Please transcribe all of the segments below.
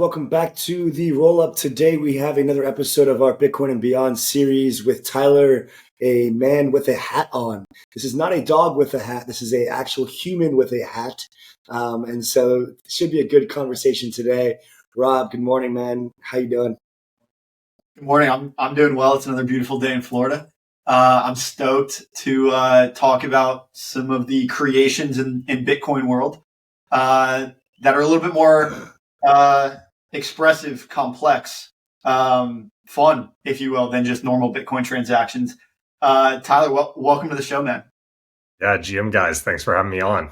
Welcome back to the Roll Up. Today we have another episode of our Bitcoin and Beyond series with Tyler, a man with a hat on. This is not a dog with a hat. This is an actual human with a hat. And so it should be a good conversation today. Rob, good morning, man. How you doing? Good morning. I'm doing well. It's another beautiful day in Florida. I'm stoked to talk about some of the creations in Bitcoin world that are a little bit more expressive, complex, fun, if you will, than just normal Bitcoin transactions. Tyler, welcome to the show, man. Yeah, GM guys, thanks for having me on.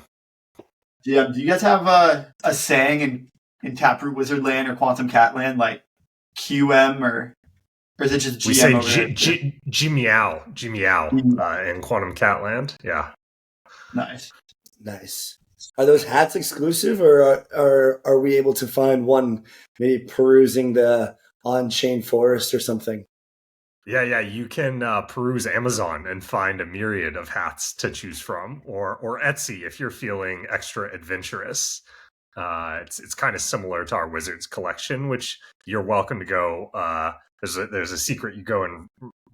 GM, do you guys have a saying in Taproot Wizard land or Quantum Cat land, like QM or is it just GM? We say G meow in Quantum Cat land. Yeah. Nice. Are those hats exclusive, or are we able to find one maybe perusing the on-chain forest or something? Yeah. You can peruse Amazon and find a myriad of hats to choose from, or Etsy if you're feeling extra adventurous. It's kind of similar to our Wizards collection, which you're welcome to go. There's a secret. You go and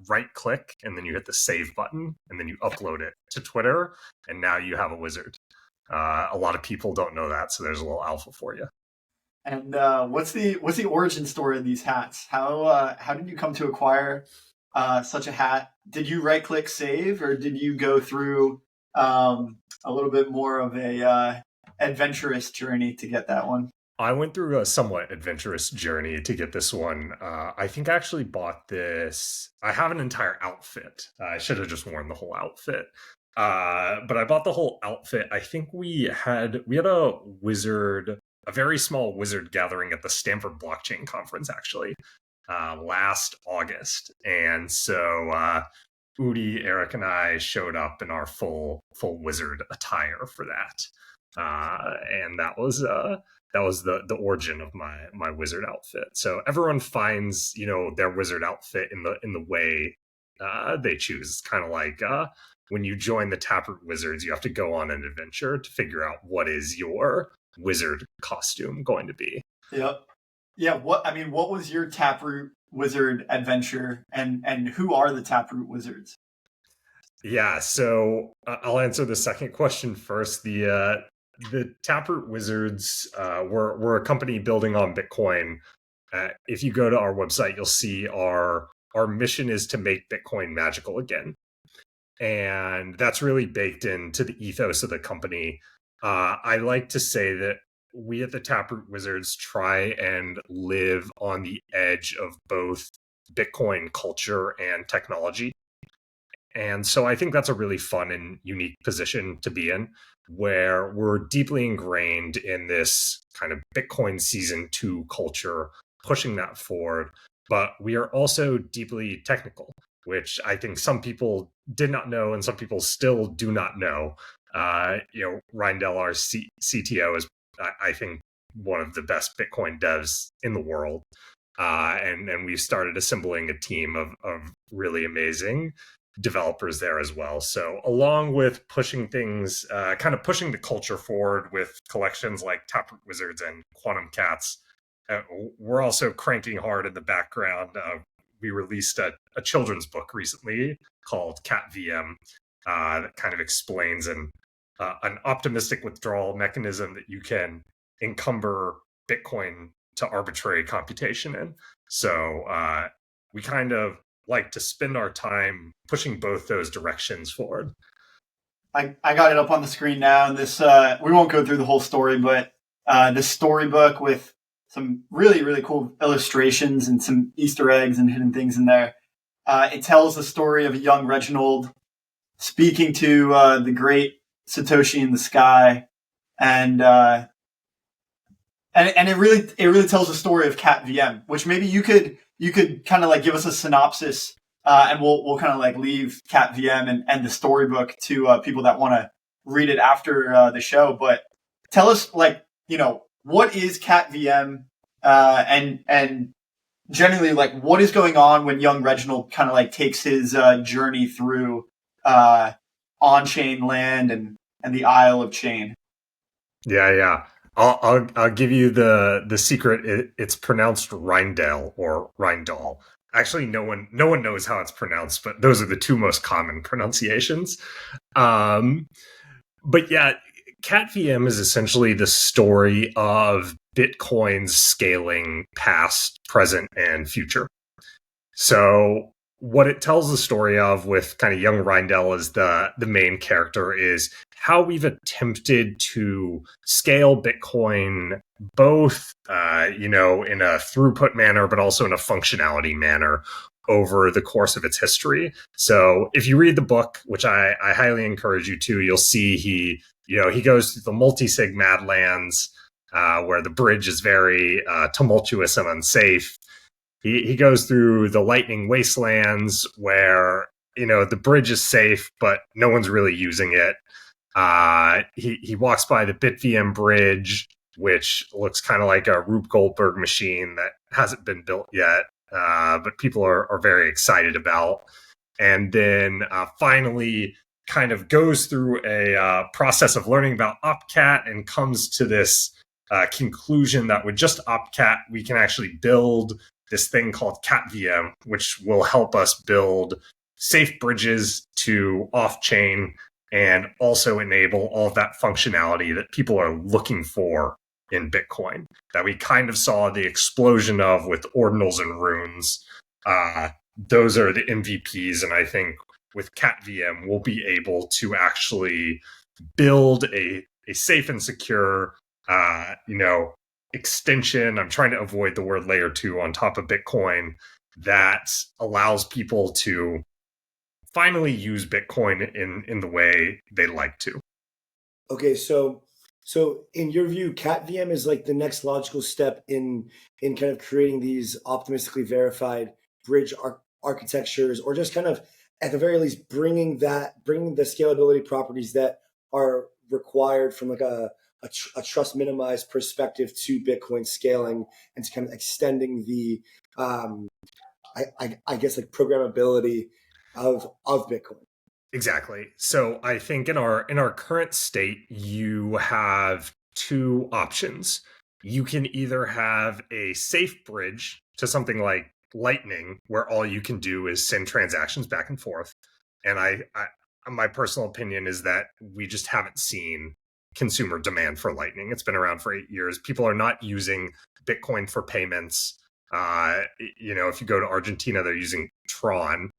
right click, and then you hit the save button, and then you upload it to Twitter, and now you have a wizard. A lot of people don't know that, so there's a little alpha for you. And what's the origin story of these hats? How did you come to acquire such a hat? Did you right click save, or did you go through a little bit more of a adventurous journey to get that one? I went through a somewhat adventurous journey to get this one. I think I actually bought this. I have an entire outfit. I should have just worn the whole outfit. But I bought the whole outfit. I think we had a very small wizard gathering at the Stanford Blockchain Conference, actually, last August. And so Udi, Eric, and I showed up in our full wizard attire for that. And that was the origin of my wizard outfit. So everyone finds, their wizard outfit in the way they choose. It's kind of like when you join the Taproot Wizards, you have to go on an adventure to figure out what is your wizard costume going to be. Yep. Yeah. What was your Taproot Wizard adventure, and who are the Taproot Wizards? Yeah. So I'll answer the second question first. The Taproot Wizards we're a company building on Bitcoin. If you go to our website, you'll see our mission is to make Bitcoin magical again. And that's really baked into the ethos of the company. I like to say that we at the Taproot Wizards try and live on the edge of both Bitcoin culture and technology. And so I think that's a really fun and unique position to be in, where we're deeply ingrained in this kind of Bitcoin season 2 culture, pushing that forward. But we are also deeply technical, which I think some people did not know and some people still do not know. Reindel, our CTO, is, I think, one of the best Bitcoin devs in the world. And we've started assembling a team of really amazing developers there as well. So along with pushing things, kind of pushing the culture forward with collections like Taproot Wizards and Quantum Cats, we're also cranking hard in the background. We released a children's book recently called CatVM that kind of explains an optimistic withdrawal mechanism that you can encumber Bitcoin to arbitrary computation in. So we kind of like to spend our time pushing both those directions forward. I got it up on the screen now. And this we won't go through the whole story, but this storybook with some really, really cool illustrations and some Easter eggs and hidden things in there. It tells the story of a young Reginald speaking to the great Satoshi in the sky, and it really tells the story of CatVM, which maybe you could kind of like give us a synopsis, and we'll kind of like leave CatVM and the storybook to people that want to read it after the show. But tell us, what is CatVM, and generally, like, what is going on when young Reginald kind of like takes his journey through on-chain land and the Isle of Chain? Yeah. I'll give you the secret. It's pronounced Rindell or Rindal. Actually, no one knows how it's pronounced, but those are the two most common pronunciations. But yeah, CatVM is essentially the story of Bitcoin's scaling past, present, and future. So what it tells the story of with kind of young Rindell as the main character is how we've attempted to scale Bitcoin both, in a throughput manner, but also in a functionality manner over the course of its history. So if you read the book, which I highly encourage you to, you'll see he goes through the multi-sig Madlands, where the bridge is very tumultuous and unsafe. He goes through the lightning wastelands where, the bridge is safe, but no one's really using it. He walks by the BitVM bridge, which looks kind of like a Rube Goldberg machine that hasn't been built yet, but people are very excited about. And then finally kind of goes through a process of learning about OPCAT and comes to this conclusion that with just OPCAT, we can actually build this thing called CatVM, which will help us build safe bridges to off-chain and also enable all of that functionality that people are looking for in Bitcoin, that we kind of saw the explosion of with ordinals and runes. Those are the MVPs, and I think with CatVM, we'll be able to actually build a safe and secure, extension. I'm trying to avoid the word layer 2 on top of Bitcoin that allows people to finally use Bitcoin in the way they like to. Okay, so in your view, CatVM is like the next logical step in kind of creating these optimistically verified bridge architectures, or just kind of at the very least bringing the scalability properties that are required from like a trust minimized perspective to Bitcoin scaling, and to kind of extending the I guess like programmability of Bitcoin. Exactly. So I think in our current state, you have two options. You can either have a safe bridge to something like Lightning, where all you can do is send transactions back and forth. And my personal opinion is that we just haven't seen consumer demand for Lightning. It's been around for 8 years. People are not using Bitcoin for payments. If you go to Argentina, they're using Tron.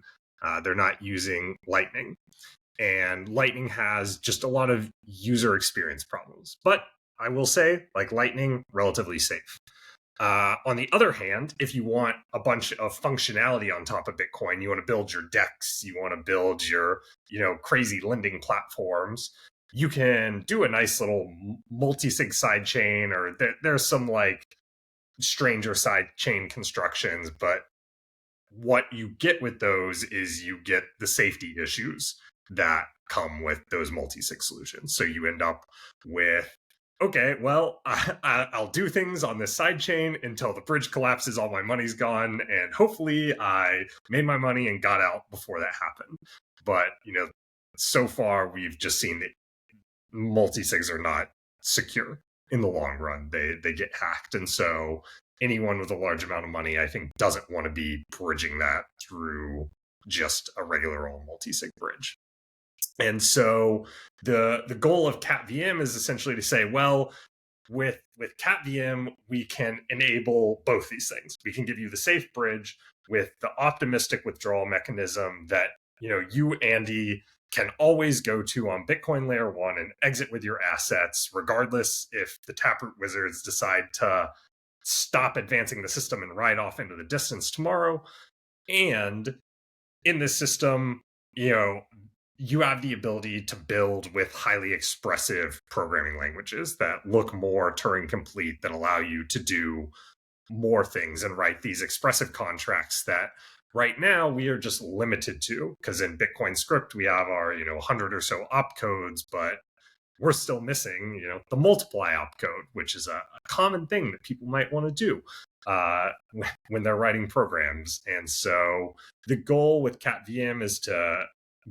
They're not using Lightning. And Lightning has just a lot of user experience problems. But I will say, like Lightning, relatively safe. On the other hand, if you want a bunch of functionality on top of Bitcoin, you want to build your DEX, you want to build your, crazy lending platforms, you can do a nice little multi-sig sidechain, or there's some like stranger sidechain constructions, but what you get with those is you get the safety issues that come with those multi-sig solutions. So you end up with, okay, well, I'll do things on this side chain until the bridge collapses, all my money's gone, and hopefully I made my money and got out before that happened. But, so far we've just seen that multi-sigs are not secure in the long run. They get hacked. And so anyone with a large amount of money, I think, doesn't want to be bridging that through just a regular old multi-sig bridge. And so the goal of CatVM is essentially to say, well, with CatVM, we can enable both these things. We can give you the safe bridge with the optimistic withdrawal mechanism that, you, Andy, can always go to on Bitcoin layer 1 and exit with your assets, regardless if the Taproot Wizards decide to stop advancing the system and ride off into the distance tomorrow. And in this system, you have the ability to build with highly expressive programming languages that look more Turing complete, that allow you to do more things and write these expressive contracts that right now we are just limited to, because in Bitcoin script we have our 100 or so opcodes, but we're still missing the multiply opcode, which is a common thing that people might want to do when they're writing programs. And so the goal with CatVM is to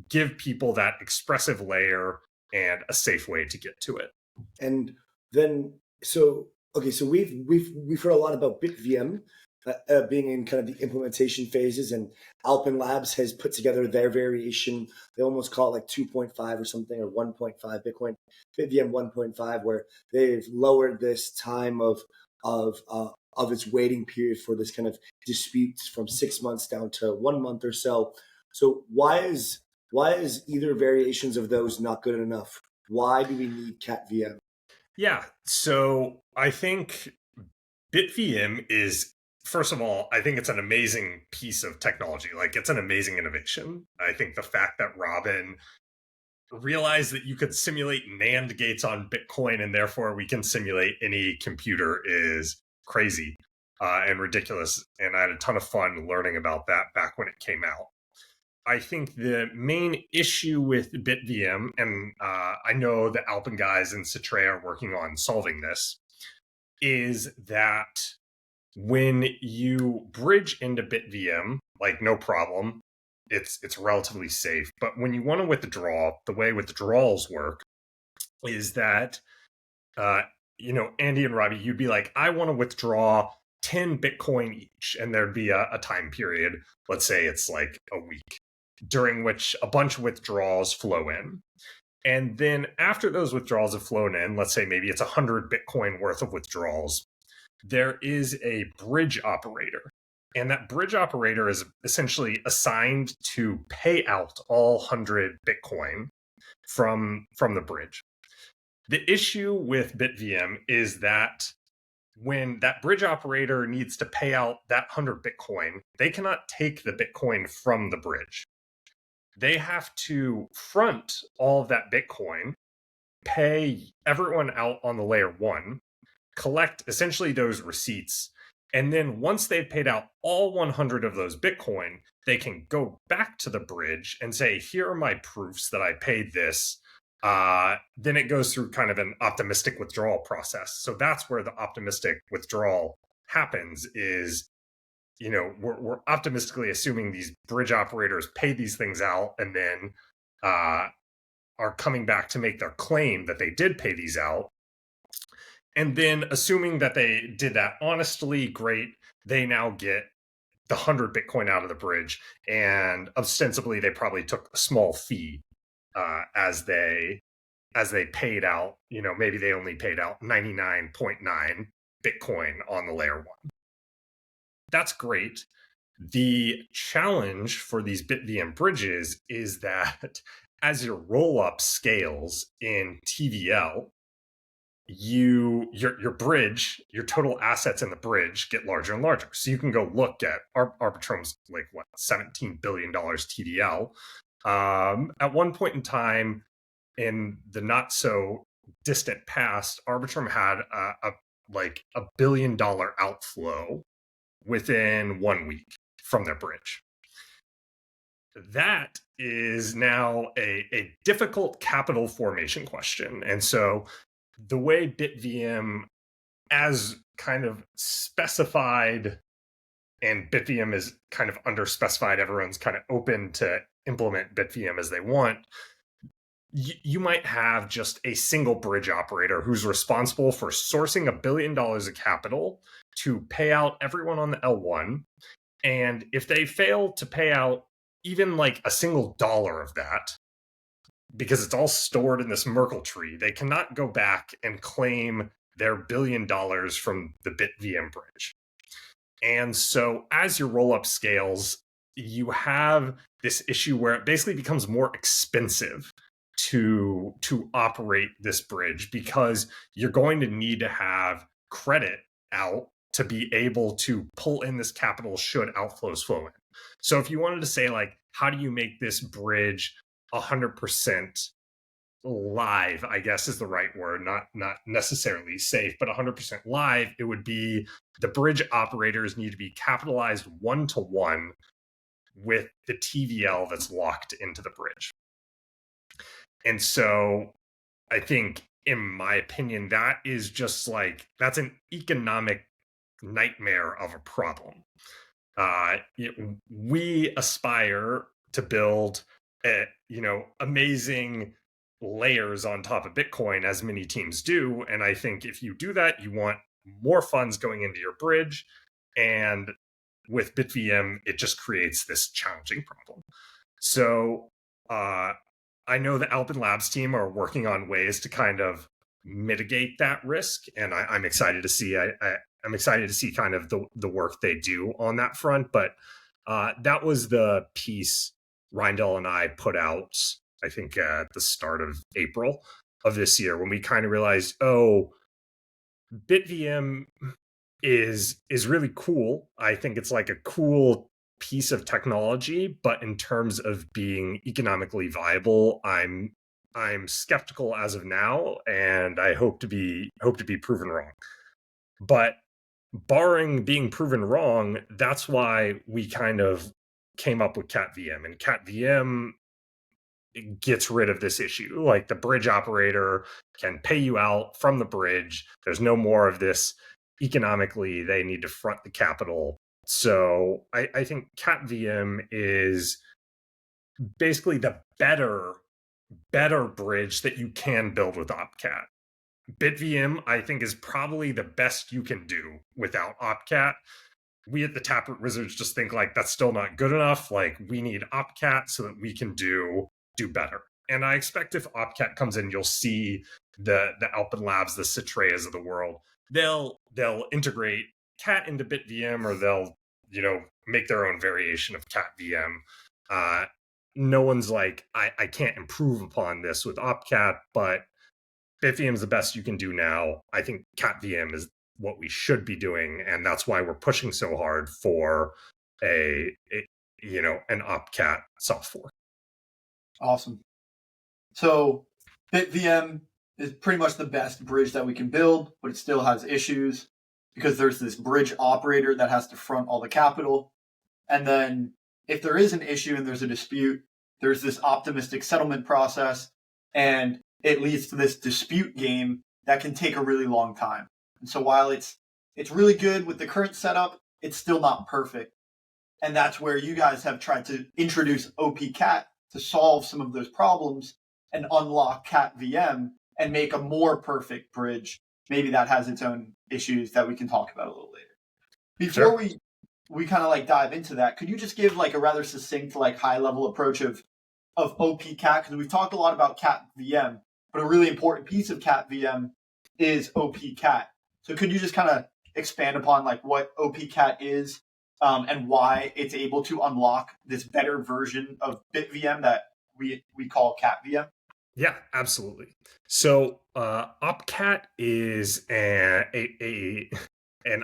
give people that expressive layer and a safe way to get to it. And then So okay, so we've heard a lot about BitVM being in kind of the implementation phases, and Alpine Labs has put together their variation. They almost call it like 2.5 or something, or 1.5 Bitcoin BitVM 1.5, where they've lowered this time of its waiting period for this kind of disputes from 6 months down to 1 month or so. So why is either variations of those not good enough? Why do we need CatVM? Yeah, so I think BitVM is, first of all, I think it's an amazing piece of technology. Like, it's an amazing innovation. I think the fact that Robin realized that you could simulate NAND gates on Bitcoin and therefore we can simulate any computer is crazy and ridiculous. And I had a ton of fun learning about that back when it came out. I think the main issue with BitVM, and I know the Alpin guys and Citre are working on solving this, is that when you bridge into BitVM, like no problem, it's relatively safe. But when you want to withdraw, the way withdrawals work is that, Andy and Robbie, you'd be like, I want to withdraw 10 Bitcoin each, and there'd be a time period. Let's say it's like a week, during which a bunch of withdrawals flow in. And then after those withdrawals have flown in, let's say maybe it's 100 Bitcoin worth of withdrawals, there is a bridge operator. And that bridge operator is essentially assigned to pay out all 100 Bitcoin from the bridge. The issue with BitVM is that when that bridge operator needs to pay out that 100 Bitcoin, they cannot take the Bitcoin from the bridge. They have to front all of that Bitcoin, pay everyone out on the layer one, collect essentially those receipts, and then once they've paid out all 100 of those Bitcoin, they can go back to the bridge and say, here are my proofs that I paid this. Then it goes through kind of an optimistic withdrawal process. So that's where the optimistic withdrawal happens is, we're optimistically assuming these bridge operators pay these things out and then are coming back to make their claim that they did pay these out. And then assuming that they did that honestly, great, they now get the 100 Bitcoin out of the bridge. And ostensibly, they probably took a small fee as they paid out, maybe they only paid out 99.9 Bitcoin on the layer one. That's great. The challenge for these BitVM bridges is that as your rollup scales in TVL, your bridge, your total assets in the bridge get larger and larger. So you can go look at Arbitrum's like $17 billion TVL. At one point in time in the not so distant past, Arbitrum had a $1 billion outflow within 1 week from their bridge. That is now a difficult capital formation question. And so the way BitVM, as kind of specified, and BitVM is kind of underspecified, everyone's kind of open to implement BitVM as they want, you might have just a single bridge operator who's responsible for sourcing $1 billion of capital to pay out everyone on the L1. And if they fail to pay out even like a single dollar of that, because it's all stored in this Merkle tree, they cannot go back and claim their $1 billion from the BitVM bridge. And so as your rollup scales, you have this issue where it basically becomes more expensive to operate this bridge, because you're going to need to have credit out to be able to pull in this capital should outflows flow in. So if you wanted to say, like, how do you make this bridge 100% live, I guess is the right word, not necessarily safe, but 100% live, it would be the bridge operators need to be capitalized 1-to-1 with the TVL that's locked into the bridge. And so I think, in my opinion, that is just like, that's an economic nightmare of a problem. We aspire to build amazing layers on top of Bitcoin, as many teams do. And I think if you do that, you want more funds going into your bridge. And with BitVM, it just creates this challenging problem. So I know the Alpin Labs team are working on ways to kind of mitigate that risk, and I'm excited to see. I'm excited to see kind of the work they do on that front. But that was the piece Reindel and I put out, I think, at the start of April of this year, when we kind of realized, oh, BitVM is really cool. I think it's like a cool piece of technology, but in terms of being economically viable, I'm skeptical as of now, and I hope to be proven wrong. But barring being proven wrong, that's why we kind of came up with CatVM, and CatVM gets rid of this issue. Like, the bridge operator can pay you out from the bridge. There's no more of this economically they need to front the capital. So I think CatVM is basically the better bridge that you can build with OPCAT. BitVM, I think, is probably the best you can do without OPCAT. We at the Taproot Wizards just think like that's still not good enough. Like, we need OPCAT so that we can do better. And I expect if OPCAT comes in, you'll see the Alpin Labs, the Citrayas of the world, they'll integrate Cat into BitVM, or they'll, make their own variation of CatVM. No one's like, I can't improve upon this with OPCAT, but BitVM is the best you can do now. I think CatVM is what we should be doing, and that's why we're pushing so hard for an OPCAT soft fork. Awesome. So BitVM is pretty much the best bridge that we can build, but it still has issues because there's this bridge operator that has to front all the capital. And then if there is an issue and there's a dispute, there's this optimistic settlement process, and it leads to this dispute game that can take a really long time. And so while it's really good with the current setup, it's still not perfect. And that's where you guys have tried to introduce OPCAT to solve some of those problems and unlock CatVM and make a more perfect bridge. Maybe that has its own issues that we can talk about a little later. Before we kind of like dive into that, could you just give like a rather succinct, like high level approach of OPCAT? Because we've talked a lot about CatVM, but a really important piece of CatVM is OPCAT. So could you just kind of expand upon like what OPCAT is and why it's able to unlock this better version of BitVM that we call CatVM? Yeah, absolutely. So OPCAT is an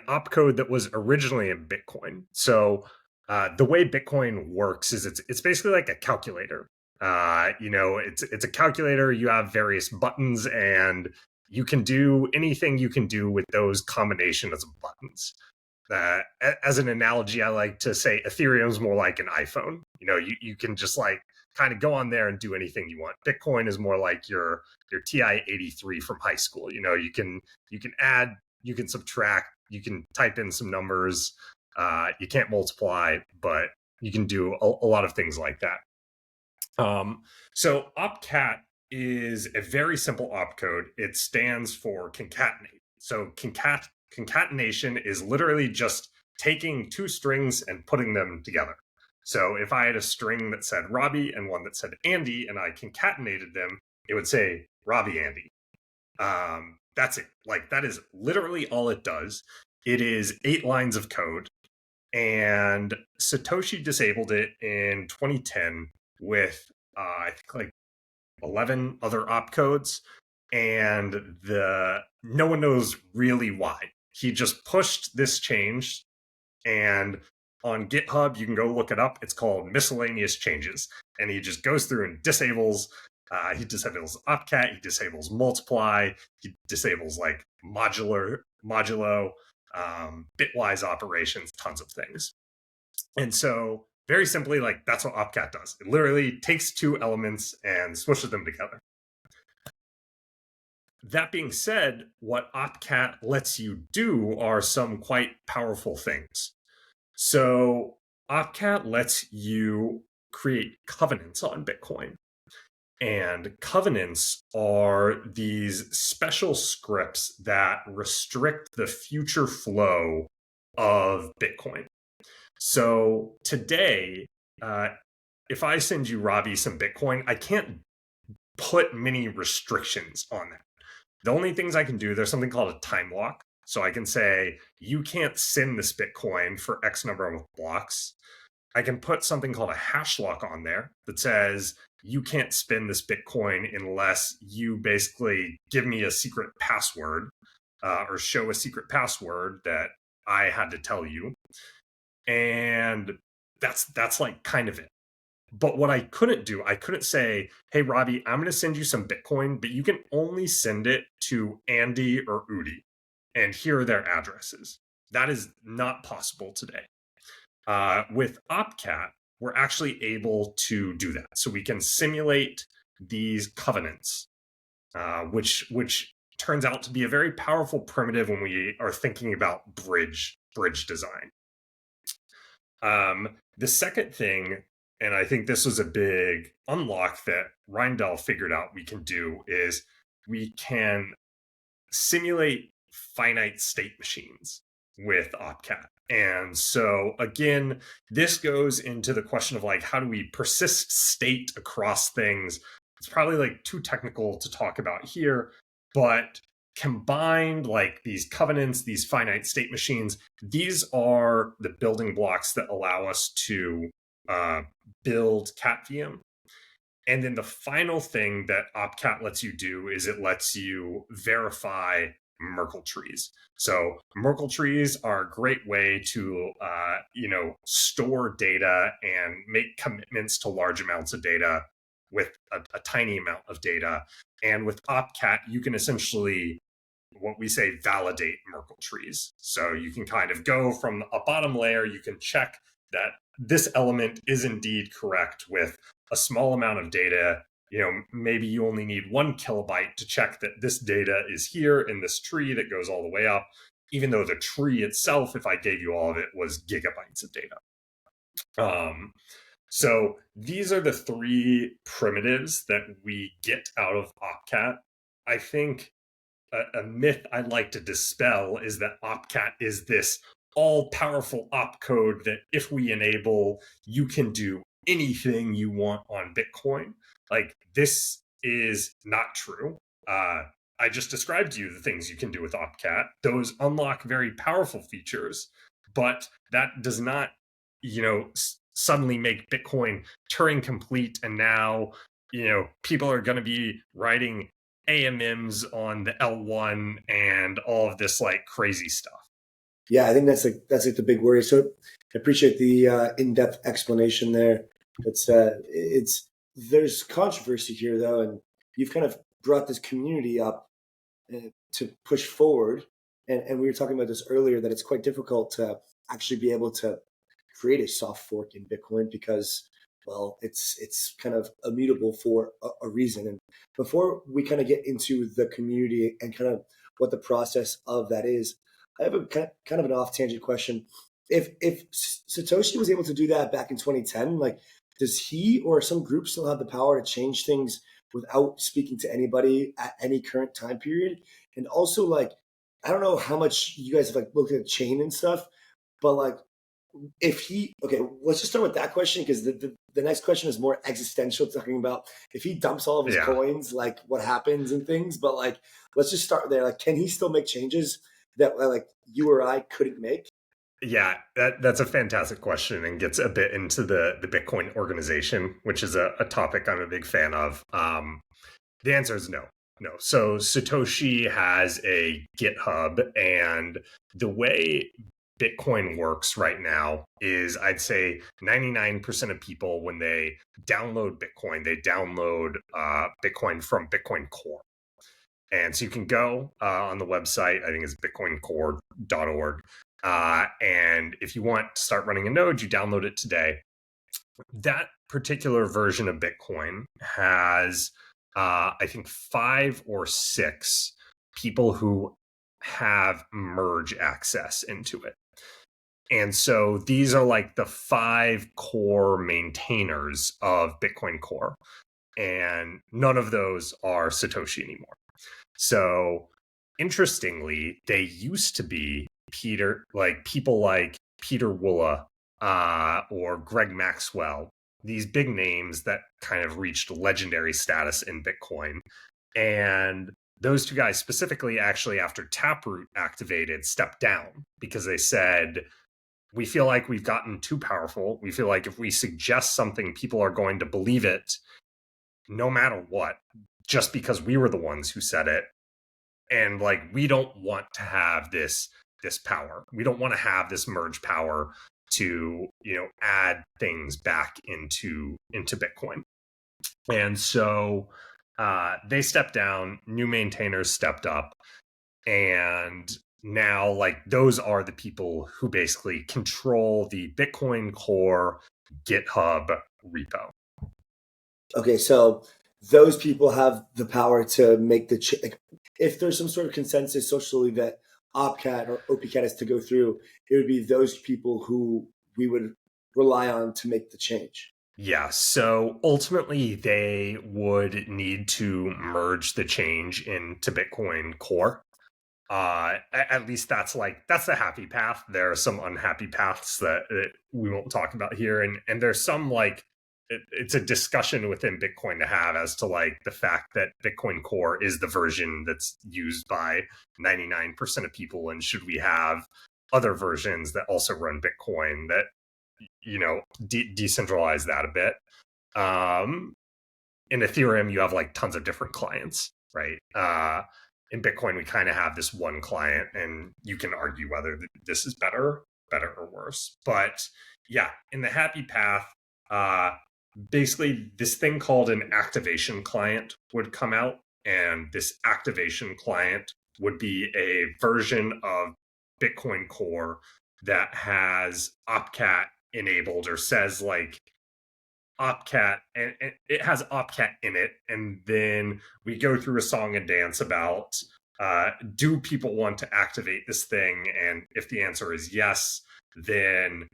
opcode that was originally in Bitcoin. So the way Bitcoin works is it's basically like a calculator. It's a calculator. You have various buttons, and you can do anything you can do with those combinations of buttons. As an analogy, I like to say Ethereum is more like an iPhone. You can just like kind of go on there and do anything you want. Bitcoin is more like your TI-83 from high school. You can add, you can subtract, you can type in some numbers. You can't multiply, but you can do a lot of things like that. So OPCAT is a very simple opcode. It stands for concatenate. So concatenation is literally just taking two strings and putting them together. So if I had a string that said Robbie and one that said Andy, and I concatenated them, it would say Robbie Andy. That's it. Like, that is literally all it does. It is 8 lines of code, and Satoshi disabled it in 2010 with I think like 11 other opcodes, and no one knows really why. He just pushed this change, and on GitHub, you can go look it up. It's called miscellaneous changes. And he just goes through and disables. He disables OPCAT. He disables multiply. He disables like modulo, bitwise operations, tons of things. And so very simply, like, that's what OPCAT does. It literally takes two elements and smushes them together. That being said, what OPCAT lets you do are some quite powerful things. So OPCAT lets you create covenants on Bitcoin. And covenants are these special scripts that restrict the future flow of Bitcoin. So today, if I send you, Robbie, some Bitcoin, I can't put many restrictions on that. The only things I can do, there's something called a time lock. So I can say, you can't send this Bitcoin for X number of blocks. I can put something called a hash lock on there that says, you can't spend this Bitcoin unless you basically give me a secret password or show a secret password that I had to tell you. And that's like kind of it. But what I couldn't do, I couldn't say, hey, Robbie, I'm going to send you some Bitcoin, but you can only send it to Andy or Udi. And here are their addresses. That is not possible today. With OPCAT, we're actually able to do that. So we can simulate these covenants, which turns out to be a very powerful primitive when we are thinking about bridge design. The second thing, and I think this was a big unlock that Reindel figured out we can do, is we can simulate finite state machines with OPCAT. And so again, this goes into the question of like, how do we persist state across things? It's probably like too technical to talk about here, but combined, like these covenants, these finite state machines, these are the building blocks that allow us to build CatVM. And then the final thing that OPCAT lets you do is it lets you verify Merkle trees. So Merkle trees are a great way to, store data and make commitments to large amounts of data with a tiny amount of data. And with OPCAT, you can essentially, what we say, validate Merkle trees. So you can kind of go from a bottom layer, you can check that this element is indeed correct with a small amount of data. Maybe you only need 1 kilobyte to check that this data is here in this tree that goes all the way up, even though the tree itself, if I gave you all of it, was gigabytes of data. So these are the 3 primitives that we get out of OPCAT. I think a myth I'd like to dispel is that OPCAT is this all-powerful opcode that if we enable, you can do anything you want on Bitcoin. Like, this is not true. I just described to you the things you can do with OPCAT. Those unlock very powerful features, but that does not, suddenly make Bitcoin Turing complete. And now, people are going to be writing AMMs on the L1 and all of this like crazy stuff. Yeah, I think that's like the big worry. So I appreciate the in-depth explanation there. There's controversy here though, and you've kind of brought this community up to push forward. And we were talking about this earlier, that it's quite difficult to actually be able to create a soft fork in Bitcoin because, well, it's kind of immutable for a reason. And before we kind of get into the community and kind of what the process of that is, I have a kind of an off-tangent question. If Satoshi was able to do that back in 2010, like, does he or some group still have the power to change things without speaking to anybody at any current time period? And also, like, I don't know how much you guys have like looked at chain and stuff, but like, let's just start with that question, because the next question is more existential, talking about if he dumps all of his coins, like what happens and things. But like, let's just start there. Like, can he still make changes that like you or I couldn't make? Yeah, that's a fantastic question and gets a bit into the Bitcoin organization, which is a topic I'm a big fan of. The answer is no. So Satoshi has a GitHub, and the way Bitcoin works right now is, I'd say 99% of people, when they download Bitcoin, they download Bitcoin from Bitcoin Core. And so you can go on the website, I think it's bitcoincore.org. And if you want to start running a node, you download it today. That particular version of Bitcoin has, I think, 5 or 6 people who have merge access into it. And so these are like the 5 core maintainers of Bitcoin Core. and none of those are Satoshi anymore. So interestingly, they used to be people like Peter Wulla or Greg Maxwell, these big names that kind of reached legendary status in Bitcoin. And those two guys specifically, actually, after Taproot activated, stepped down because they said, we feel like we've gotten too powerful. We feel like if we suggest something, people are going to believe it no matter what, just because we were the ones who said it. And like, we don't want to have this power. We don't want to have this merge power to, add things back into Bitcoin. And so they stepped down, new maintainers stepped up, and now like those are the people who basically control the Bitcoin Core GitHub repo. Okay, so those people have the power to make if there's some sort of consensus socially that OPCAT or OPCAT is to go through, it would be those people who we would rely on to make the change. Yeah, so ultimately they would need to merge the change into Bitcoin Core. At least that's the happy path. There are some unhappy paths that we won't talk about here, and there's some it's a discussion within Bitcoin to have as to like the fact that Bitcoin Core is the version that's used by 99% of people, and should we have other versions that also run Bitcoin that decentralize that a bit. In Ethereum, you have like tons of different clients, right? In Bitcoin, we kind of have this one client, and you can argue whether this is better or worse. But yeah, in the happy path, basically this thing called an activation client would come out, and this activation client would be a version of Bitcoin Core that has OPCAT enabled, or says like OPCAT, and it has OPCAT in it. And then we go through a song and dance about, do people want to activate this thing? And if the answer is yes, then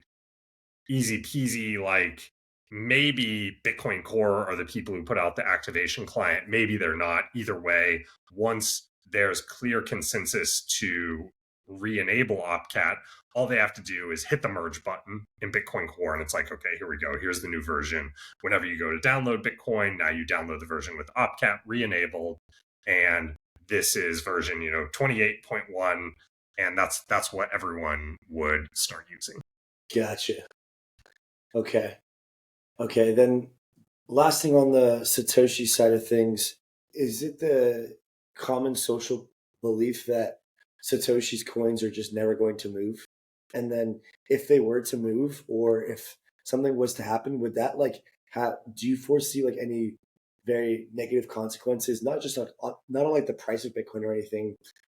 easy peasy, like maybe Bitcoin Core are the people who put out the activation client. Maybe they're not. Either way, once there's clear consensus to re-enable OPCAT, all they have to do is hit the merge button in Bitcoin Core, and it's like, okay, here we go. Here's the new version. Whenever you go to download Bitcoin, now you download the version with OPCAT re-enabled, and this is version 28.1, and that's what everyone would start using. Gotcha. Okay. Then last thing on the Satoshi side of things, is it the common social belief that Satoshi's coins are just never going to move? And then if they were to move, or if something was to happen, would that do you foresee like any very negative consequences, not on like the price of Bitcoin or anything,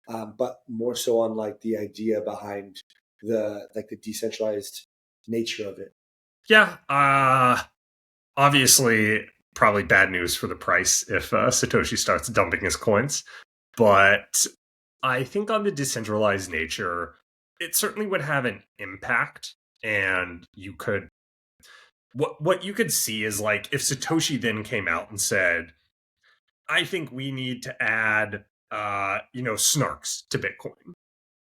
but more so on like the idea behind the decentralized nature of it? Yeah, obviously probably bad news for the price if Satoshi starts dumping his coins, but I think on the decentralized nature, it certainly would have an impact. And you could, what you could see is like if Satoshi then came out and said, I think we need to add snarks to Bitcoin,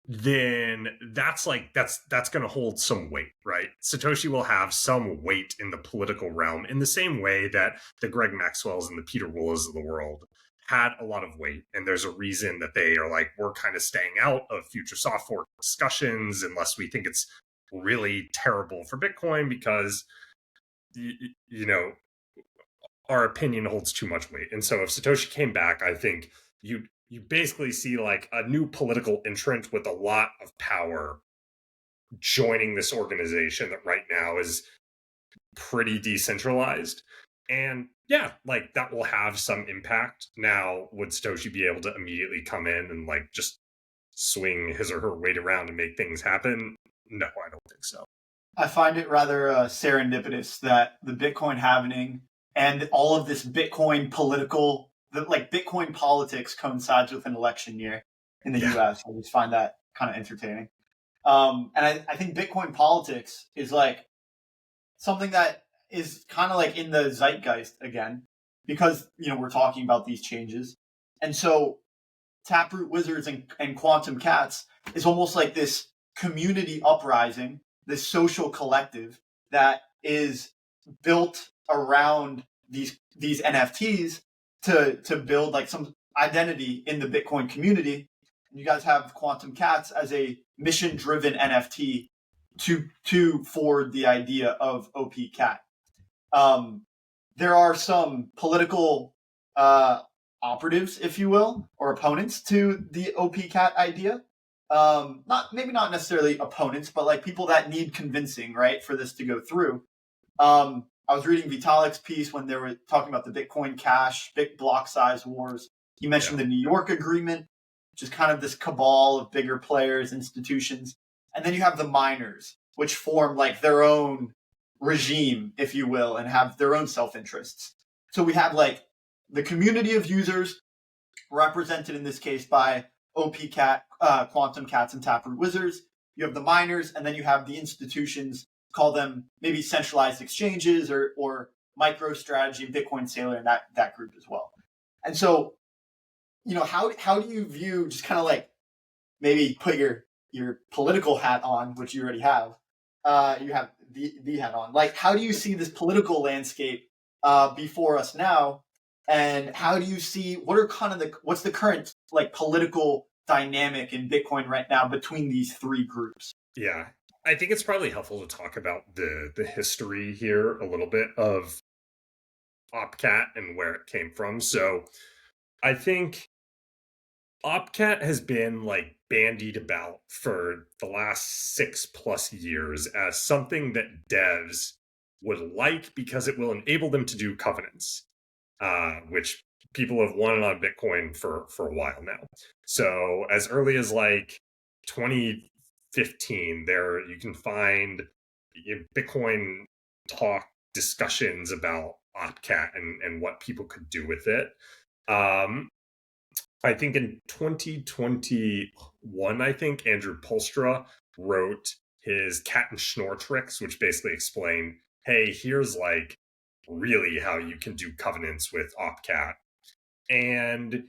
then that's going to hold some weight, right? Satoshi will have some weight in the political realm, in the same way that the Greg Maxwells and the Peter Wullas of the world had a lot of weight. And there's a reason that they are like, we're kind of staying out of future soft fork discussions unless we think it's really terrible for Bitcoin, because our opinion holds too much weight. And so if Satoshi came back, I think you basically see like a new political entrant with a lot of power joining this organization that right now is pretty decentralized. And yeah, like that will have some impact. Now, would Satoshi be able to immediately come in and like just swing his or her weight around and make things happen? No, I don't think so. I find it rather serendipitous that the Bitcoin halvening and all of this Bitcoin Bitcoin politics coincides with an election year in the US. I just find that kind of entertaining. And I think Bitcoin politics is like something that is kind of like in the zeitgeist again. because, we're talking about these changes. And so Taproot Wizards and Quantum Cats is almost like this community uprising, this social collective that is built around these NFTs to build like some identity in the Bitcoin community. And you guys have Quantum Cats as a mission-driven NFT to forward the idea of OPCAT. There are some political operatives, if you will, or opponents to the OPCAT idea. Not necessarily opponents, but like people that need convincing, right, for this to go through. I was reading Vitalik's piece when they were talking about the Bitcoin Cash, big block size wars. He mentioned the New York Agreement, which is kind of this cabal of bigger players, institutions. And then you have the miners, which form like their own regime, if you will, and have their own self-interests. So we have like the community of users represented in this case by OPCAT, Quantum Cats, and Taproot Wizards. You have the miners, and then you have the institutions, call them maybe centralized exchanges or MicroStrategy, Bitcoin Sailor, and that group as well. And so, how do you view, just kind of like maybe put your political hat on, which you already have, you have the hat on. Like, how do you see this political landscape before us now? And how do you see, what's the current like political dynamic in Bitcoin right now between these three groups? Yeah, I think it's probably helpful to talk about the history here a little bit of OPCAT and where it came from. So I think OPCAT has been like bandied about for the last 6+ years as something that devs would like because it will enable them to do covenants, which people have wanted on Bitcoin for a while now. So as early as like 2015, there you can find Bitcoin talk discussions about OPCAT and what people could do with it. I think in 2021, Andrew Polstra wrote his Cat and Schnorr tricks, which basically explained, hey, here's like really how you can do covenants with OPCAT. And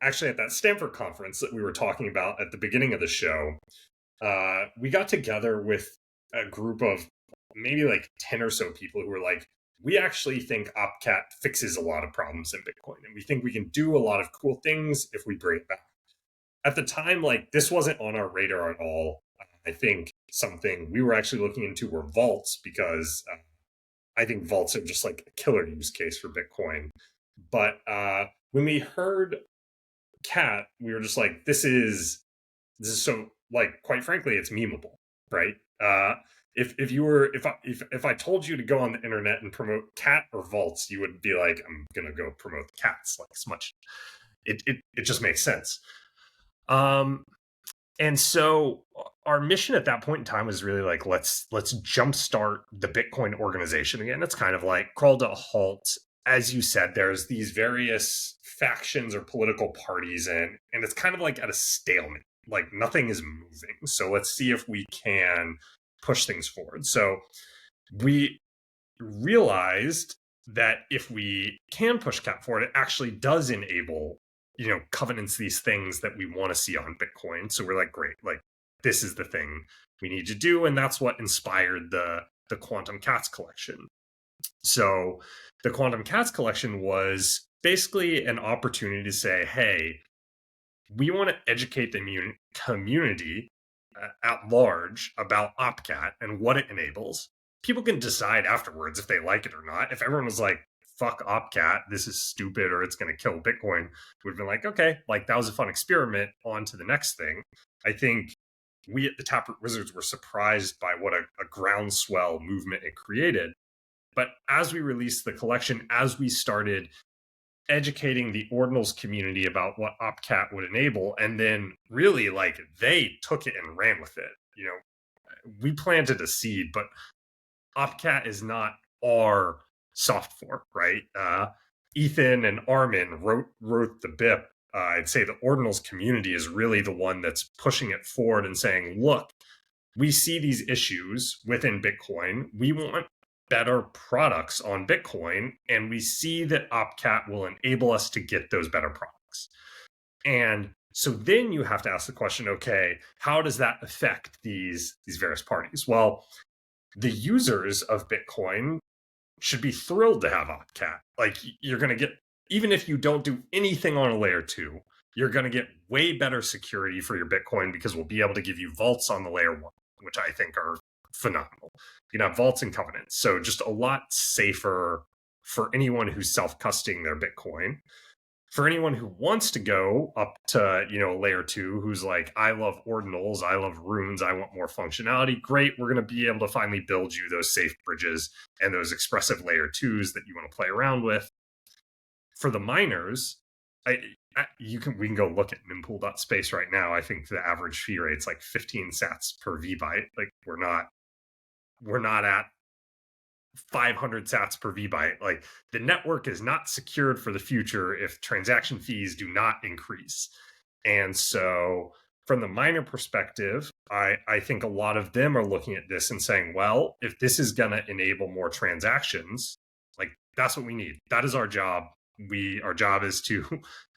actually at that Stanford conference that we were talking about at the beginning of the show, we got together with a group of maybe like 10 or so people who were like, we actually think OPCAT fixes a lot of problems in Bitcoin, and we think we can do a lot of cool things if we bring it back. At the time, like, this wasn't on our radar at all. I think something we were actually looking into were vaults, because I think vaults are just like a killer use case for Bitcoin. But when we heard Cat, we were just like, this is so, like, quite frankly, it's memeable, right? If I told you to go on the internet and promote Cat or vaults, you would be like, I'm gonna go promote the Cats. Like, it's much, it just makes sense. And so our mission at that point in time was really like, let's jumpstart the Bitcoin organization again. It's kind of like crawled to a halt. As you said, there's these various factions or political parties, and it's kind of like at a stalemate. Like, nothing is moving. So let's see if we can push things forward. So we realized that if we can push Cat forward, it actually does enable, covenants, these things that we want to see on Bitcoin. So we're like, great, like, this is the thing we need to do. And that's what inspired the Quantum Cats collection. So the Quantum Cats collection was basically an opportunity to say, hey, we want to educate the community at large about OPCAT and what it enables. People can decide afterwards if they like it or not. If everyone was like, fuck OPCAT, this is stupid, or it's going to kill Bitcoin, we'd have been like, okay, like, that was a fun experiment, on to the next thing. I think we at the Taproot Wizards were surprised by what a groundswell movement it created. But as we released the collection, as we started educating the ordinals community about what OPCAT would enable, and then really, like, they took it and ran with it. We planted a seed, but OPCAT is not our soft fork, right? Ethan and Armin wrote the BIP. I'd say the ordinals community is really the one that's pushing it forward and saying, look, we see these issues within Bitcoin. We want better products on Bitcoin, and we see that OPCAT will enable us to get those better products. And so then you have to ask the question, okay, how does that affect these various parties? Well, the users of Bitcoin should be thrilled to have OPCAT. Like, you're going to get, even if you don't do anything on a layer 2, you're going to get way better security for your Bitcoin because we'll be able to give you vaults on the layer 1, which I think are phenomenal. You can have vaults and covenants. So just a lot safer for anyone who's self-custodying their Bitcoin. For anyone who wants to go up to, layer 2, who's like, I love ordinals, I love runes, I want more functionality, great, we're going to be able to finally build you those safe bridges and those expressive layer 2s that you want to play around with. For the miners, we can go look at mempool.space right now. I think the average fee rate's like 15 sats per vbyte. Like, we're not at 500 sats per vbyte. Like, the network is not secured for the future if transaction fees do not increase. And so from the miner perspective, I think a lot of them are looking at this and saying, well, if this is going to enable more transactions, like, that's what we need. That is our job. Our job is to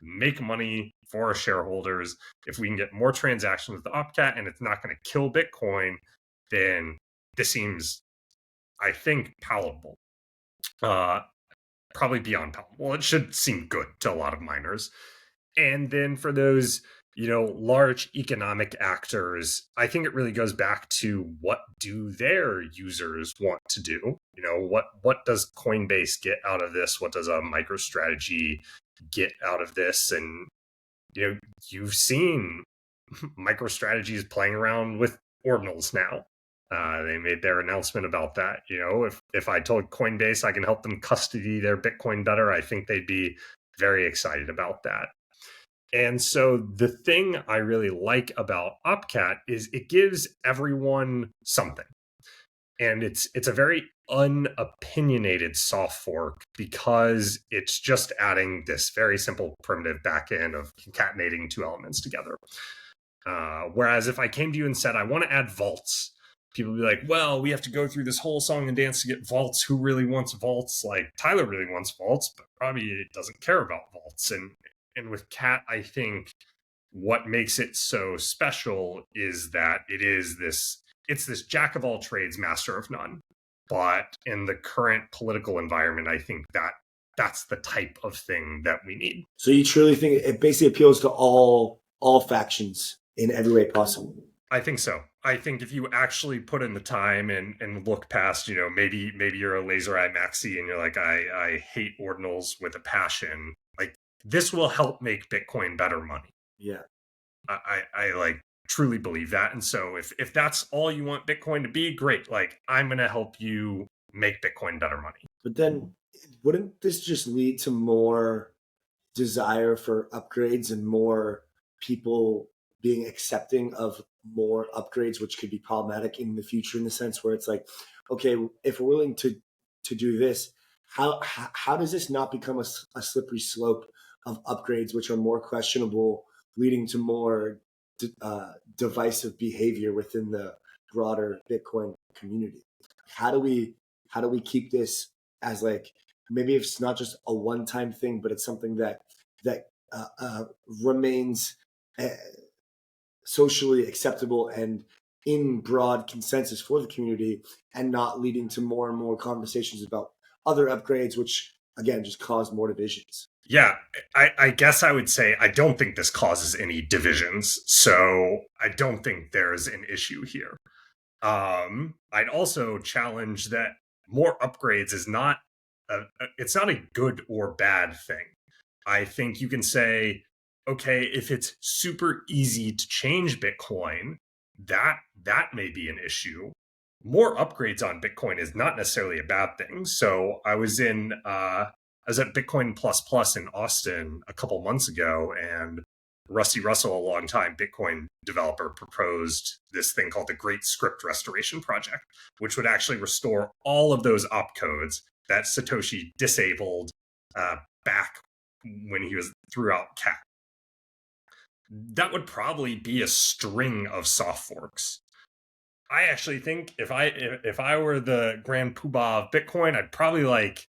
make money for our shareholders. If we can get more transactions with the OPCAT and it's not going to kill Bitcoin, then this seems, I think, palatable. Probably beyond palatable. It should seem good to a lot of miners. And then for those, large economic actors, I think it really goes back to, what do their users want to do? What does Coinbase get out of this? What does a MicroStrategy get out of this? And, you've seen MicroStrategies playing around with ordinals now. They made their announcement about that. If I told Coinbase I can help them custody their Bitcoin better, I think they'd be very excited about that. And so the thing I really like about OPCAT is it gives everyone something. And it's a very unopinionated soft fork because it's just adding this very simple primitive backend of concatenating 2 elements together. Whereas if I came to you and said, I want to add vaults, people would be like, well, we have to go through this whole song and dance to get vaults. Who really wants vaults? Like, Tyler really wants vaults, but probably doesn't care about vaults. And with Cat, I think what makes it so special is that it's this jack of all trades, master of none. But in the current political environment, I think that's the type of thing that we need. So you truly think it basically appeals to all factions in every way possible? I think so. I think if you actually put in the time and look past, maybe you're a laser eye maxi and you're like, I hate ordinals with a passion. Like, this will help make Bitcoin better money. Yeah. I like truly believe that. And so if that's all you want Bitcoin to be, great. Like, I'm going to help you make Bitcoin better money. But then wouldn't this just lead to more desire for upgrades and more people being accepting of more upgrades, which could be problematic in the future, in the sense where it's like, okay, if we're willing to do this, how does this not become a slippery slope of upgrades, which are more questionable, leading to more divisive behavior within the broader Bitcoin community? How do we keep this as, like, maybe it's not just a one-time thing, but it's something that remains socially acceptable and in broad consensus for the community, and not leading to more and more conversations about other upgrades, which again just cause more divisions? Yeah, I guess I would say I don't think this causes any divisions, so I don't think there's an issue here. I'd also challenge that more upgrades is not it's not a good or bad thing. I think you can say, okay, if it's super easy to change Bitcoin, that may be an issue. More upgrades on Bitcoin is not necessarily a bad thing. So I was at Bitcoin Plus Plus in Austin a couple months ago, and Rusty Russell, a longtime Bitcoin developer, proposed this thing called the Great Script Restoration Project, which would actually restore all of those opcodes that Satoshi disabled back when he was threw out Cat. That would probably be a string of soft forks. I actually think if I were the grand poobah of Bitcoin, I'd probably like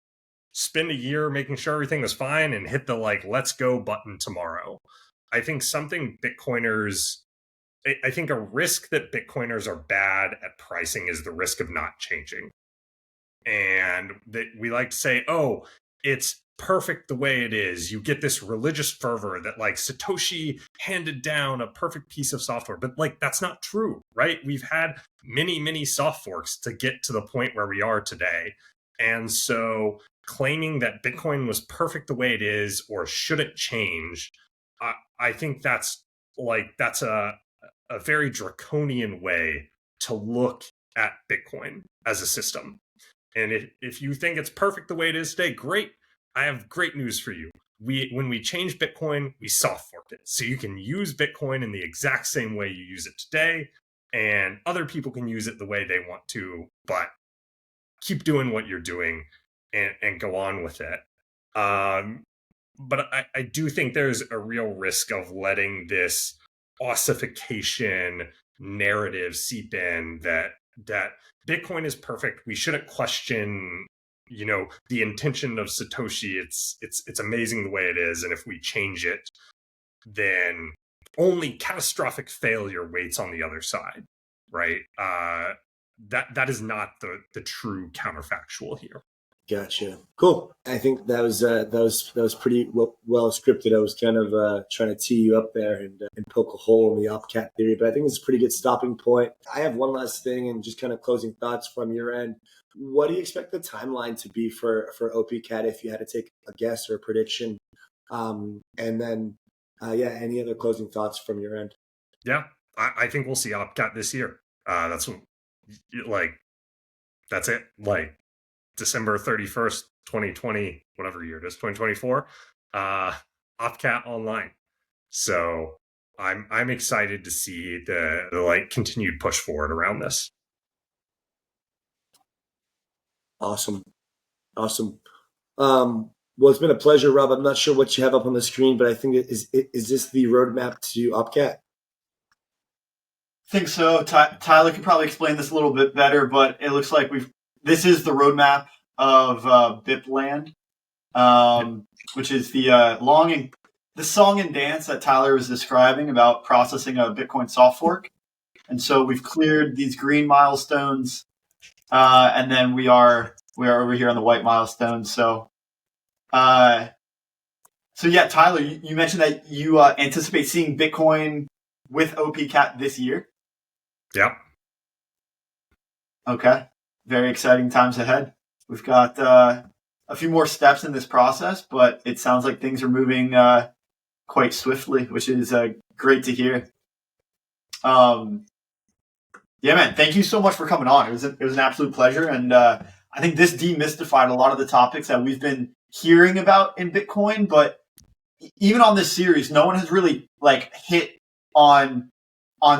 spend a year making sure everything was fine and hit the like let's go button tomorrow. I think something Bitcoiners I think a risk that Bitcoiners are bad at pricing is the risk of not changing. And that we like to say, oh, it's perfect the way it is. You get this religious fervor that like Satoshi handed down a perfect piece of software, but like that's not true, right? We've had many soft forks to get to the point where we are today. And so claiming that Bitcoin was perfect the way it is or shouldn't change, I think that's a very draconian way to look at Bitcoin as a system. And if you think it's perfect the way it is today, great. I have great news for you. When we changed Bitcoin, we soft forked it. So you can use Bitcoin in the exact same way you use it today, and other people can use it the way they want to, but keep doing what you're doing and go on with it. But I do think there's a real risk of letting this ossification narrative seep in that Bitcoin is perfect. We shouldn't question, the intention of Satoshi. It's amazing the way it is, and if we change it, then only catastrophic failure waits on the other side, right? That is not the true counterfactual here. Gotcha. Cool. I think that was pretty well scripted. I was kind of trying to tee you up there and poke a hole in the OPCAT theory, but I think it's a pretty good stopping point. I have one last thing and just kind of closing thoughts from your end. What do you expect the timeline to be for OPCAT if you had to take a guess or a prediction? And then, any other closing thoughts from your end? Yeah, I think we'll see OPCAT this year. That's it. Like December 31st, 2020, whatever year it is, 2024, OPCAT online. So I'm excited to see the continued push forward around this. Awesome. Well, it's been a pleasure, Rob. I'm not sure what you have up on the screen, but I think is this the roadmap to OPCAT? I think so. Tyler could probably explain this a little bit better, but it looks like this is the roadmap of BitVM, which is the song and dance that Tyler was describing about processing a Bitcoin soft fork. And so we've cleared these green milestones, and then we are over here on the white milestones. So yeah, Tyler, you mentioned that you anticipate seeing Bitcoin with OPCAT this year. Yep. Okay. Very exciting times ahead. We've got a few more steps in this process, but it sounds like things are moving quite swiftly, which is great to hear. Yeah, man. Thank you so much for coming on. It was an absolute pleasure, and I think this demystified a lot of the topics that we've been hearing about in Bitcoin. But even on this series, no one has really hit on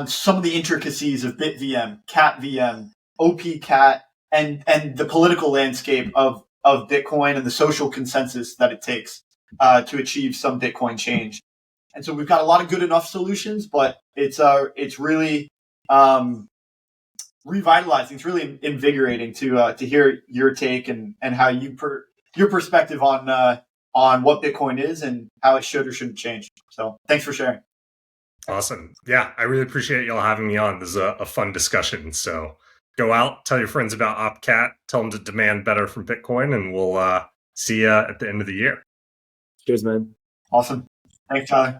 some of the intricacies of BitVM, CatVM, OPCAT, and the political landscape of Bitcoin and the social consensus that it takes to achieve some Bitcoin change. And so we've got a lot of good enough solutions, but it's really revitalizing. It's really invigorating to hear your take and how your perspective on what Bitcoin is and how it should or shouldn't change. So thanks for sharing. Awesome. Yeah, I really appreciate y'all having me on. This is a fun discussion. So go out, tell your friends about OPCAT, tell them to demand better from Bitcoin, and we'll see you at the end of the year. Cheers, man. Awesome. Thanks, Tyler.